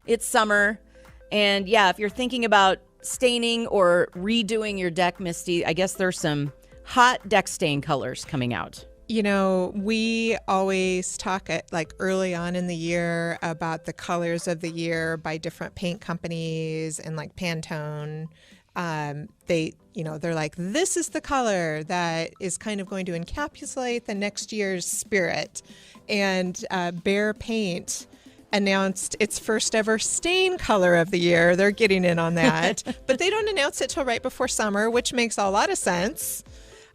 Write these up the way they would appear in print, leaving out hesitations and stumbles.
It's summer. And yeah, if you're thinking about staining or redoing your deck, Misty, I guess there's some hot deck stain colors coming out. You know, we always talk at like early on in the year about the colors of the year by different paint companies and like Pantone. They're like, this is the color that is kind of going to encapsulate the next year's spirit. And Behr Paint announced its first ever stain color of the year. They're getting in on that, but they don't announce it till right before summer, which makes a lot of sense.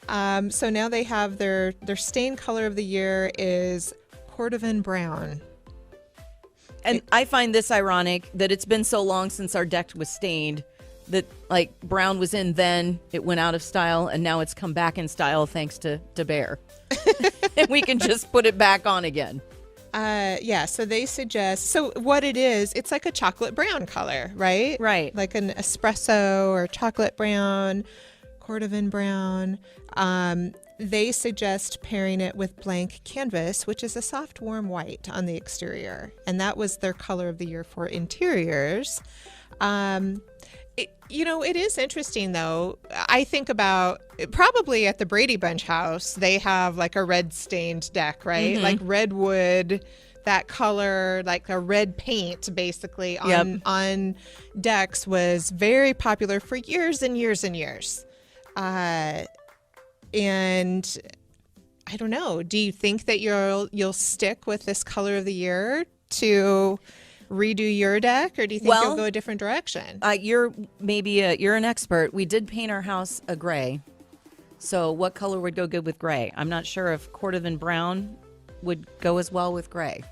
So now they have their stain color of the year is Cordovan Brown. And I find this ironic that it's been so long since our deck was stained that like brown was in then, it went out of style, and now it's come back in style thanks to Behr. And we can just put it back on again. So they suggest, so what it is, it's like a chocolate brown color, right? Right. Like an espresso or chocolate brown, Cordovan brown. They suggest pairing it with blank canvas, which is a soft, warm white on the exterior. And that was their color of the year for interiors. It is interesting, though. I think about probably at the Brady Bunch house, they have like a red stained deck, right? Mm-hmm. Like redwood, that color, like a red paint basically on decks was very popular for years and years and years. And I don't know, do you think that you'll stick with this color of the year to redo your deck, or do you think you'll go a different direction? You're an expert. We did paint our house a gray. So what color would go good with gray? I'm not sure if Cordovan Brown would go as well with gray.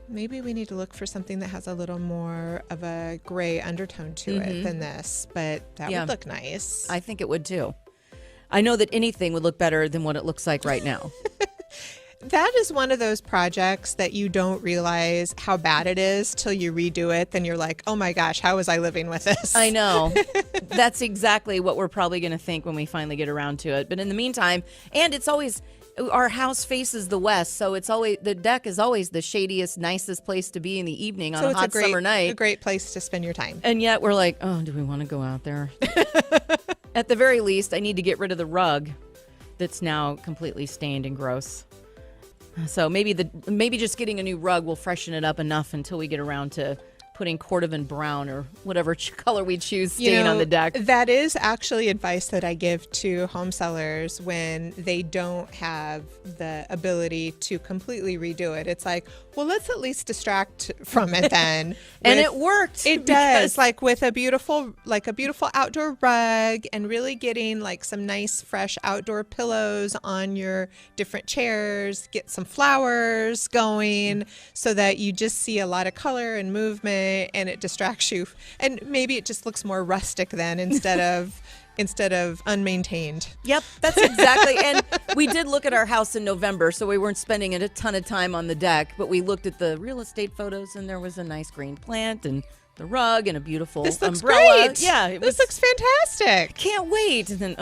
Maybe we need to look for something that has a little more of a gray undertone to it than this, but that would look nice. I think it would too. I know that anything would look better than what it looks like right now. That is one of those projects that you don't realize how bad it is till you redo it. Then you're like, oh my gosh, how was I living with this? I know. That's exactly what we're probably going to think when we finally get around to it. But in the meantime, and it's always, our house faces the west, so it's always, the deck is always the shadiest, nicest place to be in the evening on a hot summer night. A great place to spend your time. And yet we're like, oh, do we want to go out there? At the very least, I need to get rid of the rug that's now completely stained and gross. So maybe just getting a new rug will freshen it up enough until we get around to putting Cordovan Brown or whatever color we choose stain on the deck. That is actually advice that I give to home sellers when they don't have the ability to completely redo it. It's like, well, let's at least distract from it then. And it worked. It does, like with a beautiful outdoor rug, and really getting like some nice fresh outdoor pillows on your different chairs, get some flowers going so that you just see a lot of color and movement, and it distracts you. And maybe it just looks more rustic then instead of unmaintained. Yep, that's exactly. And we did look at our house in November, so we weren't spending a ton of time on the deck, but we looked at the real estate photos, and there was a nice green plant and the rug and a beautiful this looks umbrella. Great. Yeah, this looks fantastic. Can't wait. And then,